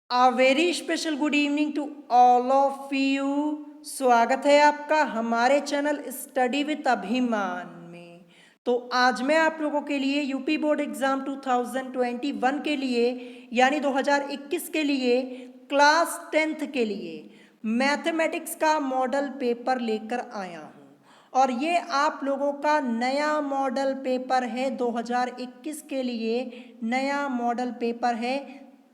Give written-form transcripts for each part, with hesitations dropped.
A very special good evening to all of you। स्वागत है आपका हमारे चैनल स्टडी विद अभिमान में। तो आज मैं आप लोगों के लिए यूपी बोर्ड एग्जाम 2021 के लिए यानी 2021 के लिए क्लास 10th के लिए मैथमेटिक्स का मॉडल पेपर लेकर आया हूँ। और ये आप लोगों का नया मॉडल पेपर है 2021 के लिए। नया मॉडल पेपर है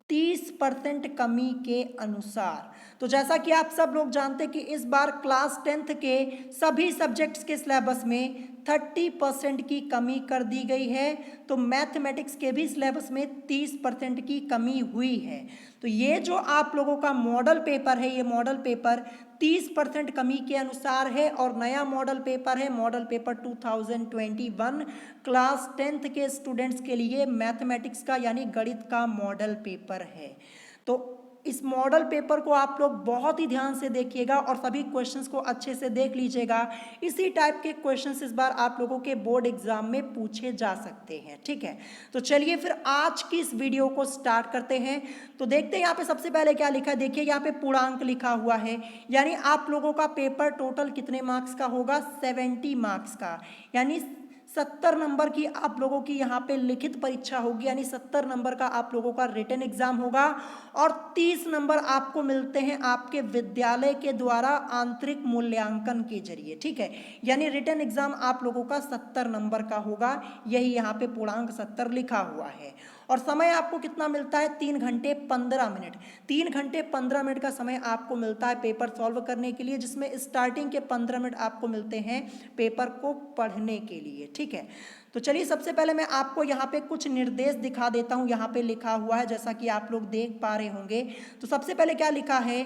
30% कमी के अनुसार। तो जैसा कि आप सब लोग जानते हैं कि इस बार क्लास 10th के सभी सब्जेक्ट्स के सिलेबस में 30% की कमी कर दी गई है। तो मैथमेटिक्स के भी सिलेबस में 30% की कमी हुई है। तो ये जो आप लोगों का मॉडल पेपर है, ये मॉडल पेपर 30% कमी के अनुसार है और नया मॉडल पेपर है मॉडल पेपर 2021 क्लास 10th के स्टूडेंट्स के लिए मैथमेटिक्स का यानी गणित का मॉडल पेपर है। तो इस मॉडल पेपर को आप लोग बहुत ही ध्यान से देखिएगा और सभी क्वेश्चंस को अच्छे से देख लीजिएगा। इसी टाइप के क्वेश्चंस इस बार आप लोगों के बोर्ड एग्जाम में पूछे जा सकते हैं, ठीक है। तो चलिए फिर आज की इस वीडियो को स्टार्ट करते हैं। तो देखते हैं यहाँ पे सबसे पहले क्या लिखा है। देखिए यहाँ पे पूर्णांक लिखा हुआ है, यानी आप लोगों का पेपर टोटल कितने मार्क्स का होगा, 70 मार्क्स का। यानी 70 नंबर की आप लोगों की यहाँ पे लिखित परीक्षा होगी, यानी 70 नंबर का आप लोगों का रिटन एग्जाम होगा और 30 नंबर आपको मिलते हैं आपके विद्यालय के द्वारा आंतरिक मूल्यांकन के जरिए, ठीक है। यानी रिटन एग्जाम आप लोगों का 70 नंबर का होगा, यही यहाँ पे पूर्णांक 70 लिखा हुआ है। और समय आपको कितना मिलता है, 3 घंटे 15 मिनट। 3 घंटे 15 मिनट का समय आपको मिलता है पेपर सॉल्व करने के लिए, जिसमें स्टार्टिंग के 15 मिनट आपको मिलते हैं पेपर को पढ़ने के लिए, ठीक है। तो चलिए सबसे पहले मैं आपको यहाँ पे कुछ निर्देश दिखा देता हूँ। यहाँ पे लिखा हुआ है जैसा कि आप लोग देख पा रहे होंगे। तो सबसे पहले क्या लिखा है,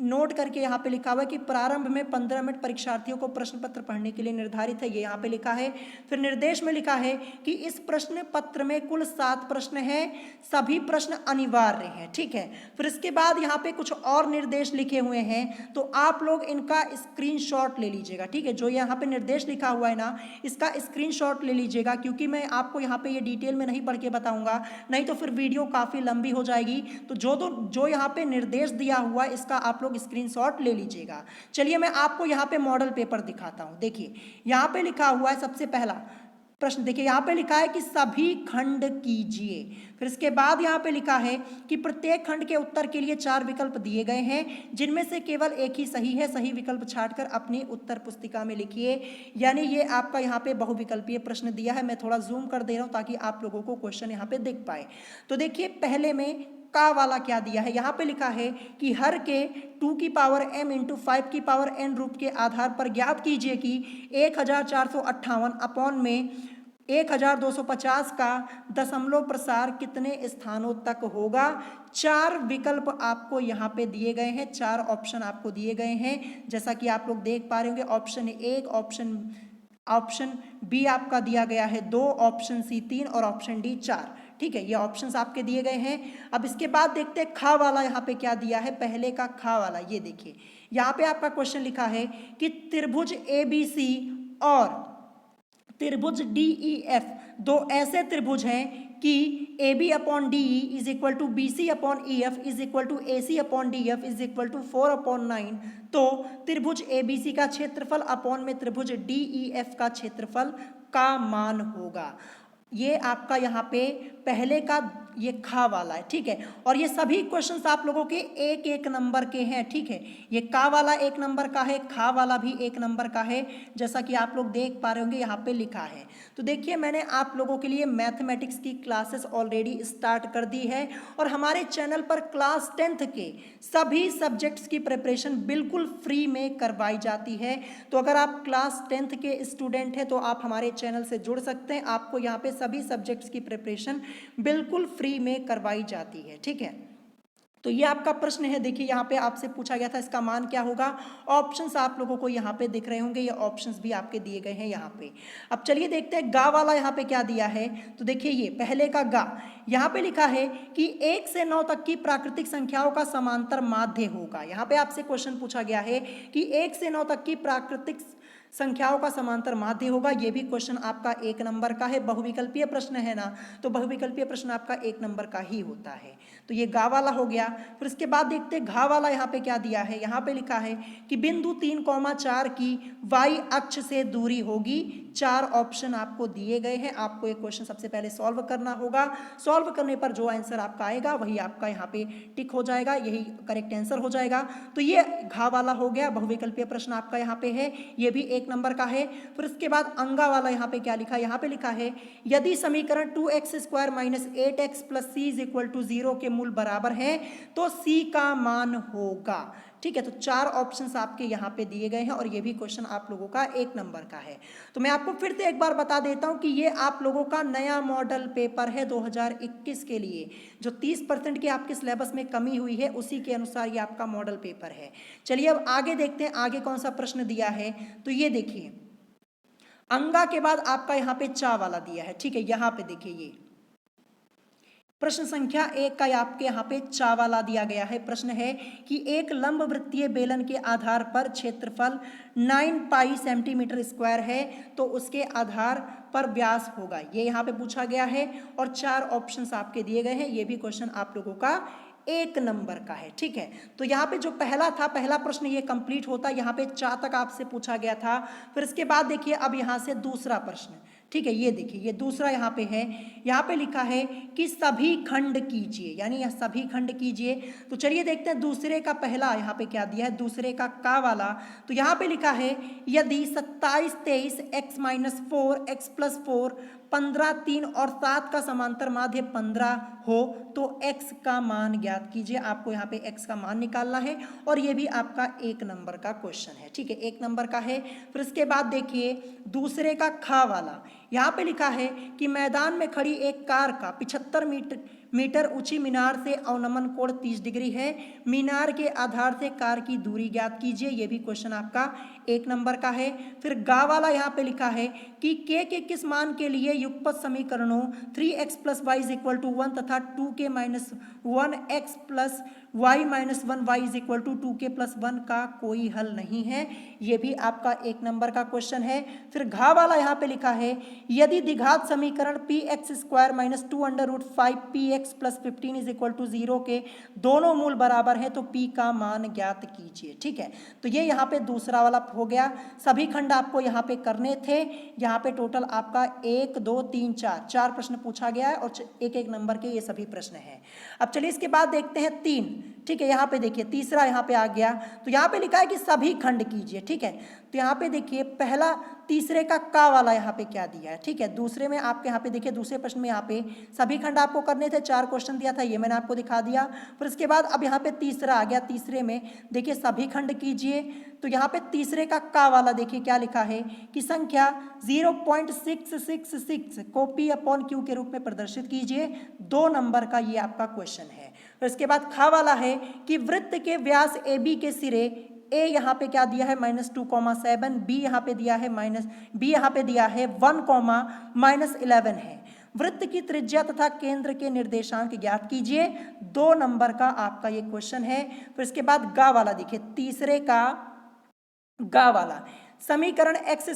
नोट करके यहाँ पे लिखा हुआ है कि प्रारंभ में 15 मिनट परीक्षार्थियों को प्रश्न पत्र पढ़ने के लिए निर्धारित है, ये यहाँ पे लिखा है। फिर निर्देश में लिखा है कि इस प्रश्न पत्र में कुल 7 प्रश्न हैं, सभी प्रश्न अनिवार्य हैं, ठीक है। फिर इसके बाद यहाँ पे कुछ और निर्देश लिखे हुए हैं, तो आप लोग इनका स्क्रीनशॉट ले लीजिएगा, ठीक है। जो यहाँ पे निर्देश लिखा हुआ है ना, इसका स्क्रीनशॉट ले लीजिएगा, क्योंकि मैं आपको यहाँ पे ये डिटेल में नहीं पढ़ के बताऊंगा, नहीं तो फिर वीडियो काफ़ी लंबी हो जाएगी। तो जो यहाँ पे निर्देश दिया हुआ है इसका आप लोग स्क्रीनशॉट ले लीजिएगा। चलिए मैं आपको यहाँ पे मॉडल पेपर दिखाता हूँ। देखिए यहाँ पे लिखा हुआ है सबसे पहला प्रश्न, देखिए यहाँ पे लिखा है कि सभी खंड कीजिए। फिर इसके बाद यहाँ पे लिखा है कि प्रत्येक खंड के उत्तर के लिए 4 विकल्प दिए गए हैं, जिनमें से केवल एक ही सही है। सही विकल्प छांटकर अपनी उत्तर पुस्तिका में लिखिए। यानी ये आपका यहाँ पे बहुविकल्पीय प्रश्न दिया है। मैं थोड़ा जूम कर दे रहा हूँ ताकि आप लोगों को क्वेश्चन यहाँ पे दिख पाए। तो देखिए पहले में का वाला क्या दिया है, यहाँ पे लिखा है कि हर के 2 की पावर m इंटू 5 की पावर n रूप के आधार पर ज्ञात कीजिए कि 1458 अपॉन में 1250 का दशमलव प्रसार कितने स्थानों तक होगा। 4 विकल्प आपको यहाँ पे दिए गए हैं, 4 ऑप्शन आपको दिए गए हैं, जैसा कि आप लोग देख पा रहे होंगे। ऑप्शन 1, ऑप्शन बी आपका दिया गया है 2, ऑप्शन सी 3 और ऑप्शन डी 4, ठीक है। ये ऑप्शंस आपके दिए गए हैं। अब इसके बाद देखते हैं खा वाला यहाँ पे क्या दिया है। पहले का खा वाला ये देखिए, यहाँ पे आपका क्वेश्चन लिखा है कि त्रिभुज ABC और त्रिभुज DEF दो ऐसे त्रिभुज हैं कि AB upon DE is equal to BC upon EF is equal to AC upon DF is equal to 4/9। तो त्रिभुज ABC का क्षेत्रफल अपॉन में त्रिभुज DEF का क्षेत्रफल का मान होगा। ये आपका यहाँ पे पहले का ये खा वाला है, ठीक है। और ये सभी क्वेश्चंस आप लोगों के 1-1 नंबर के हैं, ठीक है। ये का वाला 1 नंबर का है, खा वाला भी 1 नंबर का है, जैसा कि आप लोग देख पा रहे होंगे यहाँ पे लिखा है। तो देखिए मैंने आप लोगों के लिए मैथमेटिक्स की क्लासेस ऑलरेडी स्टार्ट कर दी है और हमारे चैनल पर क्लास 10th के सभी सब्जेक्ट्स की प्रिपरेशन बिल्कुल फ्री में करवाई जाती है। तो अगर आप क्लास 10th के स्टूडेंट हैं तो आप हमारे चैनल से जुड़ सकते हैं। आपको यहाँ पे सभी सब्जेक्ट्स की प्रिपरेशन बिल्कुल फ्री में करवाई जाती है, ठीक है। तो ये आपका प्रश्न है, देखिए यहाँ पे आपसे पूछा गया था इसका मान क्या होगा। ऑप्शंस आप लोगों को यहाँ पे दिख रहे होंगे, ये ऑप्शंस भी आपके दिए गए हैं यहाँ पे। अब चलिए देखते हैं गा वाला यहाँ पे क्या दिया है। तो देखिए ये पहले का गा, यहाँ पे लिखा है कि 1 से 9 तक की प्राकृतिक संख्याओं का समांतर माध्य होगा। यहाँ पे आपसे क्वेश्चन पूछा गया है कि 1 से 9 तक की प्राकृतिक संख्याओं का समांतर माध्य होगा। ये भी क्वेश्चन आपका 1 नंबर का है, बहुविकल्पीय प्रश्न है ना, तो बहुविकल्पीय प्रश्न आपका 1 नंबर का ही होता है। तो ये गा वाला हो गया। फिर इसके बाद देखते हैं घा वाला यहाँ पे क्या दिया है। यहाँ पे लिखा है कि बिंदु 3,4 की वाई अक्ष से दूरी होगी। 4 ऑप्शन आपको दिए गए हैं, आपको एक क्वेश्चन सबसे पहले सॉल्व करना होगा। सॉल्व करने पर जो आंसर आपका आएगा वही आपका यहाँ पे टिक हो जाएगा, यही करेक्ट आंसर हो जाएगा। तो ये घा वाला हो गया, बहुविकल्पीय प्रश्न आपका यहाँ पे है, ये भी 1 नंबर का है। फिर उसके बाद अंगा वाला यहाँ पे क्या लिखा है, यहाँ पे लिखा है यदि समीकरण 2x² - 8x + c = 0 के मूल बराबर है तो c का मान होगा। ठीक है, तो 4 ऑप्शंस आपके यहाँ पे दिए गए हैं और ये भी क्वेश्चन आप लोगों का 1 नंबर का है। तो मैं आपको फिर से एक बार बता देता हूँ कि ये आप लोगों का नया मॉडल पेपर है 2021 के लिए, जो 30% की आपके सिलेबस में कमी हुई है उसी के अनुसार ये आपका मॉडल पेपर है। चलिए अब आगे देखते हैं आगे कौन सा प्रश्न दिया है। तो ये देखिए अंगा के बाद आपका यहाँ पे चा वाला दिया है। ठीक है, यहाँ पे देखिए ये प्रश्न संख्या 1 का आपके यहाँ पे चा वाला दिया गया है। प्रश्न है कि एक लंब वृत्तीय बेलन के आधार पर क्षेत्रफल 9 पाई सेंटीमीटर² है तो उसके आधार पर व्यास होगा, ये यहाँ पे पूछा गया है और 4 ऑप्शंस आपके दिए गए हैं। ये भी क्वेश्चन आप लोगों का 1 नंबर का है। ठीक है, तो यहाँ पे जो पहला था, पहला प्रश्न ये कंप्लीट होता, यहाँ पे चा तक आपसे पूछा गया था। फिर इसके बाद देखिए अब यहाँ से दूसरा प्रश्न। ठीक है, ये देखिए ये दूसरा यहाँ पे है, यहाँ पे लिखा है कि सभी खंड कीजिए, यानी यह सभी खंड कीजिए। तो चलिए देखते हैं दूसरे का पहला यहाँ पे क्या दिया है, दूसरे का वाला। तो यहाँ पे लिखा है यदि 27, 23 x - 4 x + 4 15, 3 और 7 का समांतर माध्य 15 हो तो x का मान ज्ञात कीजिए। आपको यहाँ पे x का मान निकालना है और ये भी आपका 1 नंबर का क्वेश्चन है। ठीक है, 1 नंबर का है। फिर इसके बाद देखिए दूसरे का खा वाला, यहाँ पे लिखा है कि मैदान में खड़ी एक कार का 75 मीटर ऊंची मीनार से अवनमन कोण 30 डिग्री है, मीनार के आधार से कार की दूरी ज्ञात कीजिए। ये भी क्वेश्चन आपका 1 नंबर का है। फिर गा वाला यहाँ पे लिखा है कि k के किस मान के लिए युगपत समीकरणों 3x + y = 1 तथा 2k - 1x + y - 1 y = 2k + 1 का कोई हल नहीं है, ये भी आपका 1 नंबर का क्वेश्चन है। फिर घा वाला यहाँ पे लिखा है यदि द्विघात समीकरण px² - 2√5px + 15 = 0 के दोनों मूल बराबर है तो p का मान ज्ञात कीजिए। ठीक है, तो ये यहाँ पे दूसरा वाला हो गया। सभी खंड आपको यहाँ पे करने थे। यहाँ पे टोटल आपका 1 2 3 4 प्रश्न पूछा गया है और 1-1 नंबर के ये सभी प्रश्न हैं। अब चलिए इसके बाद देखते हैं 3। ठीक है, यहाँ पे देखिए तीसरा यहाँ पे आ गया। तो यहाँ पे लिखा है कि सभी खंड कीजिए। ठीक है, तो यहाँ पे देखिए पहला तीसरे का वाला यहाँ पे क्या दिया है। ठीक है, दूसरे में आपके यहाँ पे देखिए दूसरे प्रश्न में यहाँ पे सभी खंड आपको करने थे, 4 क्वेश्चन दिया था, ये मैंने आपको दिखा दिया। फिर इसके बाद अब यहाँ पे तीसरा आ गया, तीसरे में देखिए सभी खंड कीजिए। तो यहाँ पे तीसरे का वाला देखिए क्या लिखा है कि संख्या 0.666 को P/Q के रूप में प्रदर्शित कीजिए। 2 नंबर का ये आपका क्वेश्चन है। फिर इसके बाद खा वाला है कि वृत्त के व्यास AB के सिरे a यहाँ पे क्या दिया है -2,7, b यहाँ पे दिया है b यहाँ पे दिया है 1,-11 है। वृत्त की त्रिज्या तथा केंद्र के निर्देशांक ज्ञात कीजिए। 2 नंबर का आपका ये क्वेश्चन है। फिर इसके बाद गा वाला देखिए तीसरे का गा वाला समीकरण x² -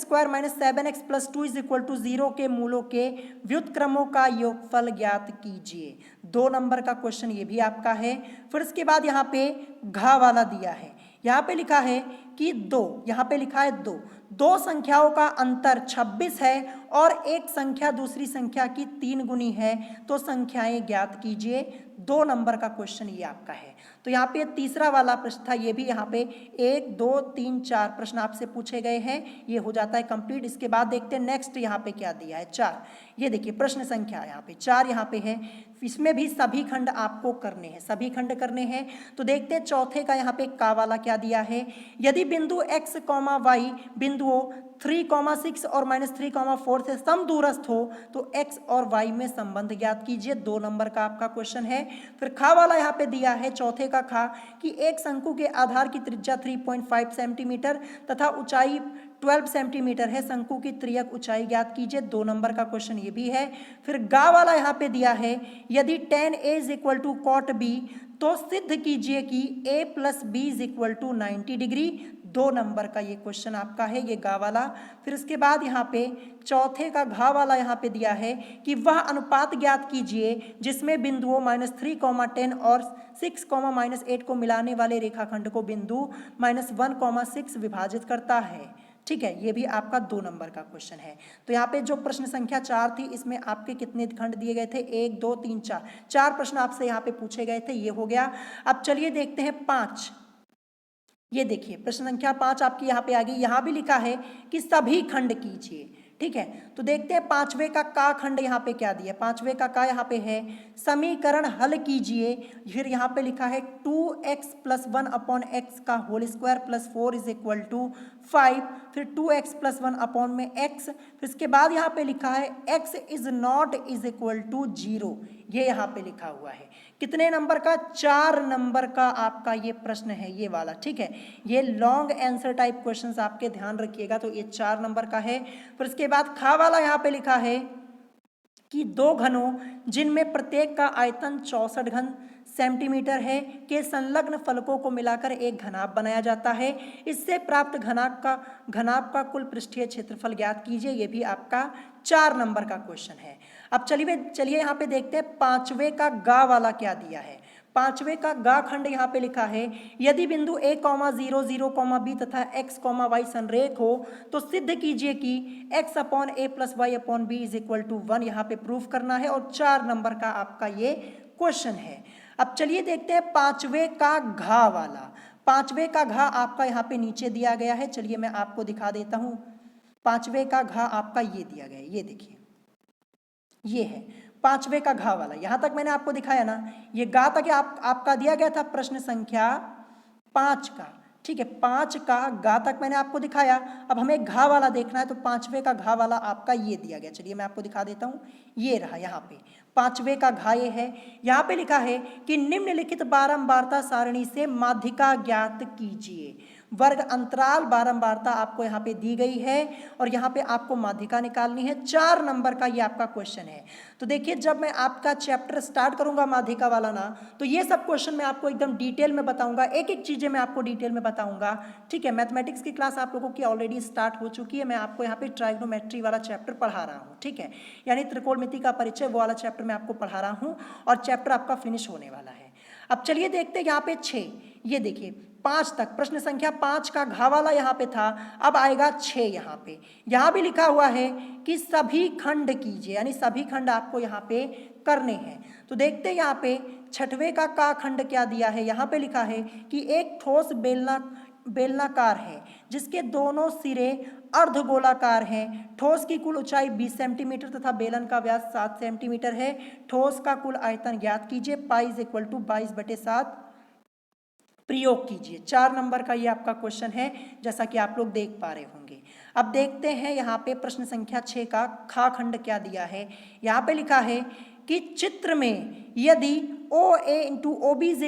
7x + 2 = 0 के मूलों के व्युत्क्रमों का योगफल ज्ञात कीजिए। 2 नंबर का क्वेश्चन ये भी आपका है। फिर इसके बाद यहाँ पे घा वाला दिया है, यहाँ पे लिखा है कि 2, यहाँ पे लिखा है 2 संख्याओं का अंतर 26 है और एक संख्या दूसरी संख्या की 3 गुनी है तो संख्याएं ज्ञात कीजिए। 2 नंबर का क्वेश्चन ये आपका है। तो यहाँ पे तीसरा वाला प्रश्न था, ये भी यहाँ पे 1 2 3 4 प्रश्न आपसे पूछे गए हैं, ये हो जाता है कंप्लीट। इसके बाद देखते हैं नेक्स्ट यहाँ पे क्या दिया है 4। ये देखिए प्रश्न संख्या यहाँ पे 4 यहाँ पे है, इसमें भी सभी खंड आपको करने हैं, सभी खंड करने हैं। तो देखते हैं चौथे का यहाँ पे का वाला क्या दिया है। यदि बिंदु x, y बिंदुओं 3,6 और -3,4 से समदूरस्थ हो तो x और y में संबंध ज्ञात कीजिए। 2 नंबर का आपका क्वेश्चन है। फिर खा वाला यहाँ पे दिया है चौथे का खा कि एक शंकु के आधार की त्रिज्या 3.5 सेंटीमीटर तथा ऊंचाई 12 सेंटीमीटर है, शंकु की त्रियक ऊंचाई ज्ञात कीजिए। 2 नंबर का क्वेश्चन ये भी है। फिर गा वाला यहाँ पे दिया है यदि tan A = cot B तो सिद्ध कीजिए कि A + B = 90 डिग्री। 2 नंबर का ये क्वेश्चन आपका है, ये गा वाला। फिर इसके बाद यहाँ पे चौथे का घा वाला यहाँ पे दिया है कि वह अनुपात ज्ञात कीजिए जिसमें बिंदुओं -3, 10 और 6, -8 को मिलाने वाले रेखाखंड को बिंदु -1, 6 विभाजित करता है। ठीक है, ये भी आपका 2 नंबर का क्वेश्चन है। तो यहाँ पे जो प्रश्न संख्या 4 थी, इसमें आपके कितने खंड दिए गए थे? 1, 2, 3, 4, 4 प्रश्न आपसे यहाँ पे पूछे गए थे, ये हो गया। अब चलिए देखते हैं 5। ये देखिए प्रश्न संख्या 5 आपकी यहाँ पे आ गई। यहाँ भी लिखा है कि सभी खंड कीजिए। ठीक है, तो देखते हैं 5वें का खंड यहाँ पे क्या दिया। 5वें का यहाँ पे है समीकरण हल कीजिए। फिर यहाँ पे लिखा है 2x + 1/x का होल स्क्वायर + 4 = 5। फिर 2x + 1 में x। फिर इसके बाद यहाँ पे लिखा है x ≠ 0। ये यहाँ पे लिखा हुआ है। कितने नंबर का? 4 नंबर का आपका ये प्रश्न है, ये वाला। ठीक है, ये लॉन्ग आंसर टाइप क्वेश्चंस आपके ध्यान रखिएगा। तो ये 4 नंबर का है। फिर इसके बाद खा वाला यहाँ पे लिखा है कि 2 घनों जिनमें प्रत्येक का आयतन 64 घन सेंटीमीटर है के संलग्न फलकों को मिलाकर एक घनाभ बनाया जाता है। इससे प्राप्त घनाभ का कुल पृष्ठीय क्षेत्रफल ज्ञात कीजिए। ये भी आपका 4 नंबर का क्वेश्चन है। अब चलिए यहाँ पे देखते हैं 5वें का गा वाला क्या दिया है। 5वें का गा खंड यहाँ पे लिखा है यदि बिंदु a, 0, 0, b तथा x, y संरेख हो तो सिद्ध कीजिए कि x/a + y/b = 1। यहाँ पे प्रूफ करना है और 4 नंबर का आपका ये क्वेश्चन है। अब चलिए देखते हैं 5वें का घा वाला। 5वें का घा आपका यहाँ पे नीचे दिया गया है। चलिए मैं आपको दिखा देता हूँ। 5वें का घा आपका ये दिया गया है, ये देखिए, ये है 5वें का घा वाला। यहां तक मैंने आपको दिखाया ना, ये गा तक आपका दिया गया था प्रश्न संख्या 5 का। ठीक है, 5 का गा तक मैंने आपको दिखाया। अब हमें घा वाला देखना है, तो 5वें का घा वाला आपका ये दिया गया। चलिए मैं आपको दिखा देता हूं, ये रहा। यहाँ पे 5वें का घा ये है। यहाँ पे लिखा है कि निम्नलिखित बारंबारता सारणी से माध्यिका ज्ञात कीजिए। वर्ग अंतराल बारंबारता आपको यहाँ पे दी गई है और यहाँ पे आपको माध्यिका निकालनी है। 4 नंबर का ये आपका क्वेश्चन है। तो देखिए जब मैं आपका चैप्टर स्टार्ट करूंगा माध्यिका वाला ना, तो ये सब क्वेश्चन मैं आपको एकदम डिटेल में बताऊंगा। एक एक चीजें मैं आपको डिटेल में बताऊंगा। ठीक है, मैथमेटिक्स की क्लास आप लोगों की ऑलरेडी स्टार्ट हो चुकी है। मैं आपको यहाँ पे ट्राइगोनोमेट्री वाला चैप्टर पढ़ा रहा हूँ। ठीक है, यानी त्रिकोणमिति का परिचय, वो वाला चैप्टर मैं आपको पढ़ा रहा हूँ और चैप्टर आपका फिनिश होने वाला है। अब चलिए देखते हैं यहाँ पे 6। ये देखिए 5 तक प्रश्न संख्या 5 का घा वाला यहाँ पे था। अब आएगा 6। यहाँ पे यहाँ भी लिखा हुआ है कि सभी खंड कीजिए, यानी सभी खंड आपको यहाँ पे करने हैं। तो देखते हैं यहाँ पे 6वें का खंड क्या दिया है। यहाँ पे लिखा है कि एक ठोस बेलनाकार है जिसके दोनों सिरे अर्धगोलाकार हैं। ठोस की कुल ऊंचाई 20 सेंटीमीटर तथा बेलन का व्यास 7 सेंटीमीटर है। ठोस का कुल आयतन ज्ञात कीजिए। पाई = 22/7 प्रयोग कीजिए। 4 नंबर का ये आपका क्वेश्चन है, जैसा कि आप लोग देख पा रहे होंगे। अब देखते हैं यहाँ पे प्रश्न संख्या 6 का खा खंड क्या दिया है। यहाँ पे लिखा है कि चित्र में यदि OA × OB =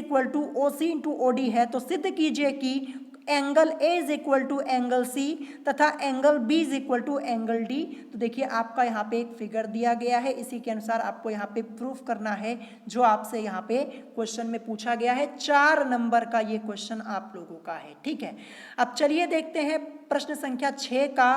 OC × OD है तो सिद्ध कीजिए कि एंगल A = एंगल C तथा एंगल B = एंगल D। तो देखिए आपका यहाँ पे एक फिगर दिया गया है, इसी के अनुसार आपको यहाँ पे प्रूफ करना है जो आपसे यहाँ पे क्वेश्चन में पूछा गया है। 4 नंबर का ये क्वेश्चन आप लोगों का है। ठीक है, अब चलिए देखते हैं प्रश्न संख्या 6 का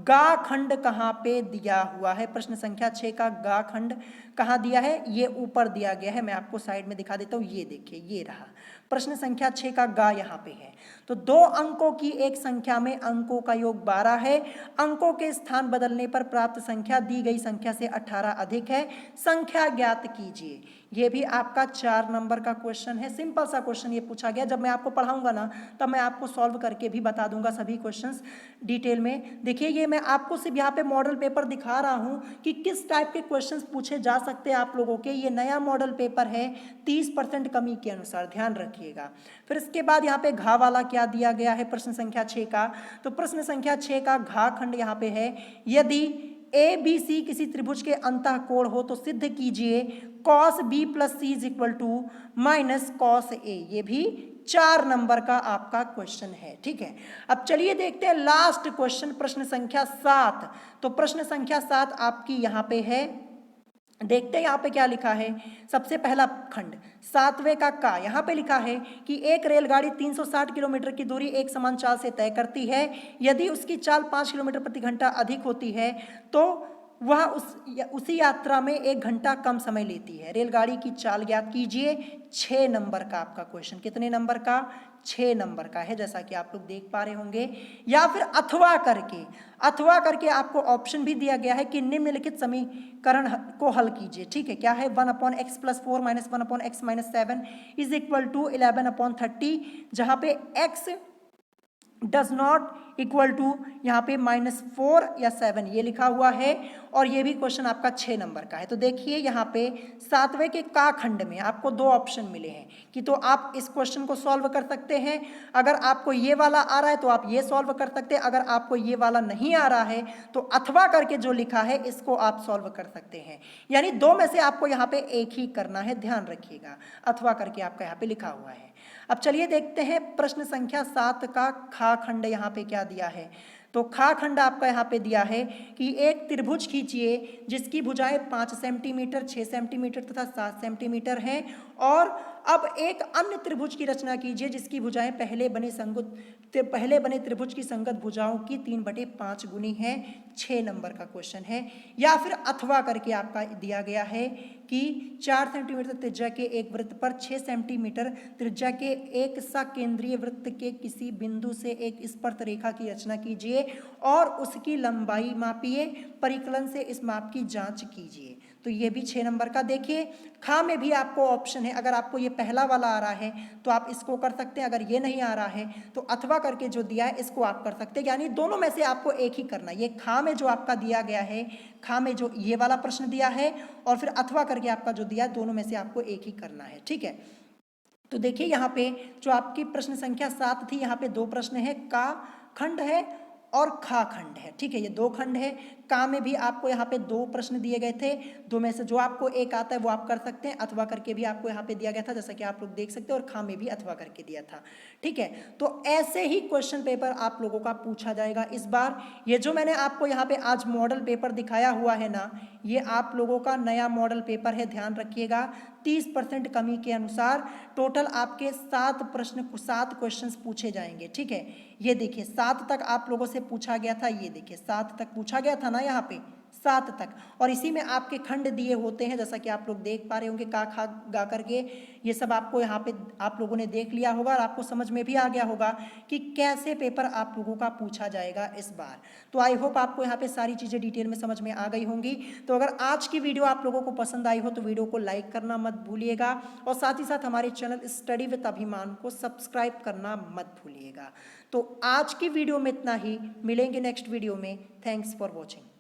गा खंड कहाँ पे दिया हुआ है। प्रश्न संख्या 6 का गा खंड कहाँ दिया है, ये ऊपर दिया गया है। मैं आपको साइड में दिखा देता हूँ, ये देखिए, ये रहा प्रश्न संख्या 6 का गा यहाँ पे है। तो 2 अंकों की एक संख्या में अंकों का योग 12 है। अंकों के स्थान बदलने पर प्राप्त संख्या दी गई संख्या से 18 अधिक है। संख्या ज्ञात कीजिए। ये भी आपका 4 नंबर का क्वेश्चन है। सिंपल सा क्वेश्चन ये पूछा गया। जब मैं आपको पढ़ाऊंगा ना, तब मैं आपको सॉल्व करके भी बता दूंगा सभी क्वेश्चंस डिटेल में। देखिए ये मैं आपको सिर्फ यहाँ पे मॉडल पेपर दिखा रहा हूँ कि किस टाइप के क्वेश्चंस पूछे जा सकते हैं आप लोगों के। ये नया मॉडल पेपर है 30% कमी के अनुसार, ध्यान रखिएगा। फिर इसके बाद यहाँ पे घा वाला क्या दिया गया है प्रश्न संख्या 6 का। तो प्रश्न संख्या 6 का घा खंड यहाँ पे है यदि ABC किसी त्रिभुज के अंतःकोण हो तो सिद्ध कीजिए cos B + C = -cos A। ये भी 4 नंबर का आपका क्वेश्चन है। ठीक है, अब चलिए देखते हैं लास्ट क्वेश्चन प्रश्न संख्या 7। तो प्रश्न संख्या 7 आपकी यहाँ पे है देखते हैं यहाँ पे क्या लिखा है। सबसे पहला खंड 7वें का यहाँ पे लिखा है कि एक रेलगाड़ी 360 किलोमीटर की दूरी एक समान चाल से तय करती है। यदि उसकी चाल 5 किलोमीटर प्रति घंटा अधिक होती है तो वह उसी यात्रा में 1 घंटा कम समय लेती है। रेलगाड़ी की चाल ज्ञात कीजिए। 6 नंबर का आपका क्वेश्चन, कितने नंबर का? 6 नंबर का है, जैसा कि आप लोग देख पा रहे होंगे। या फिर अथवा करके आपको ऑप्शन भी दिया गया है कि निम्नलिखित समीकरण को हल कीजिए। ठीक है, क्या है? 1/x + 4 - 1/x - 7 = 11/30, जहाँ पे x does not equal to यहाँ पे -4 या 7 ये लिखा हुआ है। और ये भी क्वेश्चन आपका 6 नंबर का है। तो देखिए यहाँ पे 7वें के का खंड में आपको 2 ऑप्शन मिले हैं कि तो आप इस क्वेश्चन को सॉल्व कर सकते हैं। अगर आपको ये वाला आ रहा है तो आप ये सॉल्व कर सकते हैं। अगर आपको ये वाला नहीं आ रहा है तो अथवा करके जो लिखा है इसको आप सॉल्व कर सकते हैं। यानी 2 में से आपको यहाँ पे एक ही करना है, ध्यान रखिएगा। अथवा करके आपका यहाँ पे लिखा हुआ है। अब चलिए देखते हैं प्रश्न संख्या 7 का खा खंड यहाँ पे क्या दिया है। तो खा खंड आपका यहाँ पे दिया है कि एक त्रिभुज खींचिए जिसकी भुजाएं 5 सेंटीमीटर, 6 सेंटीमीटर तथा 7 सेंटीमीटर हैं। और अब एक अन्य त्रिभुज की रचना कीजिए जिसकी भुजाएं पहले बने त्रिभुज की संगत भुजाओं की 3/5 गुनी है। 6 नंबर का क्वेश्चन है। या फिर अथवा करके आपका दिया गया है कि 4 सेंटीमीटर त्रिज्या के एक वृत्त पर 6 सेंटीमीटर त्रिज्या के एक सकेंद्रीय वृत्त के किसी बिंदु से एक स्पर्श रेखा की रचना कीजिए और उसकी लंबाई मापिए। परिकलन से इस माप की जांच कीजिए। तो ये भी 6 नंबर का। देखिए खा में भी आपको ऑप्शन है। अगर आपको ये पहला वाला आ रहा है तो आप इसको कर सकते हैं। अगर ये नहीं आ रहा है तो अथवा करके जो दिया है इसको आप कर सकते हैं। यानी दोनों में से आपको एक ही करना है। ये खा में जो आपका दिया गया है, खा में जो ये वाला प्रश्न दिया है और फिर अथवा करके आपका जो दिया है, दोनों में से आपको एक ही करना है। ठीक है, तो देखिए यहाँ पे जो आपकी प्रश्न संख्या 7 थी, यहाँ पे 2 प्रश्न है। का खंड है और खा खंड है। ठीक है, ये 2 खंड है। का में भी आपको यहाँ पे 2 प्रश्न दिए गए थे। 2 में से जो आपको एक आता है वो आप कर सकते हैं। अथवा करके भी आपको यहाँ पे दिया गया था, जैसा कि आप लोग देख सकते हैं। और खा में भी अथवा करके दिया था। ठीक है, तो ऐसे ही क्वेश्चन पेपर आप लोगों का पूछा जाएगा इस बार। ये जो मैंने आपको यहाँ पे आज मॉडल पेपर दिखाया हुआ है ना, ये आप लोगों का नया मॉडल पेपर है, ध्यान रखिएगा। 30% कमी के अनुसार टोटल आपके 7 क्वेश्चन पूछे जाएंगे। ठीक है, ये देखिए 7 तक आप लोगों से पूछा गया था। ये देखिए 7 तक पूछा गया था ना यहाँ पे, 7 तक। और इसी में आपके खंड दिए होते हैं, जैसा कि आप लोग देख पा रहे होंगे। का खा गा करके ये सब आपको यहाँ पे आप लोगों ने देख लिया होगा और आपको समझ में भी आ गया होगा कि कैसे पेपर आप लोगों का पूछा जाएगा इस बार। तो आई होप आपको यहाँ पे सारी चीज़ें डिटेल में समझ में आ गई होंगी। तो अगर आज की वीडियो आप लोगों को पसंद आई हो तो वीडियो को लाइक करना मत भूलिएगा और साथ ही साथ हमारे चैनल स्टडी विद अभिमान को सब्सक्राइब करना मत भूलिएगा। तो आज की वीडियो में इतना ही, मिलेंगे नेक्स्ट वीडियो में। Thanks for watching.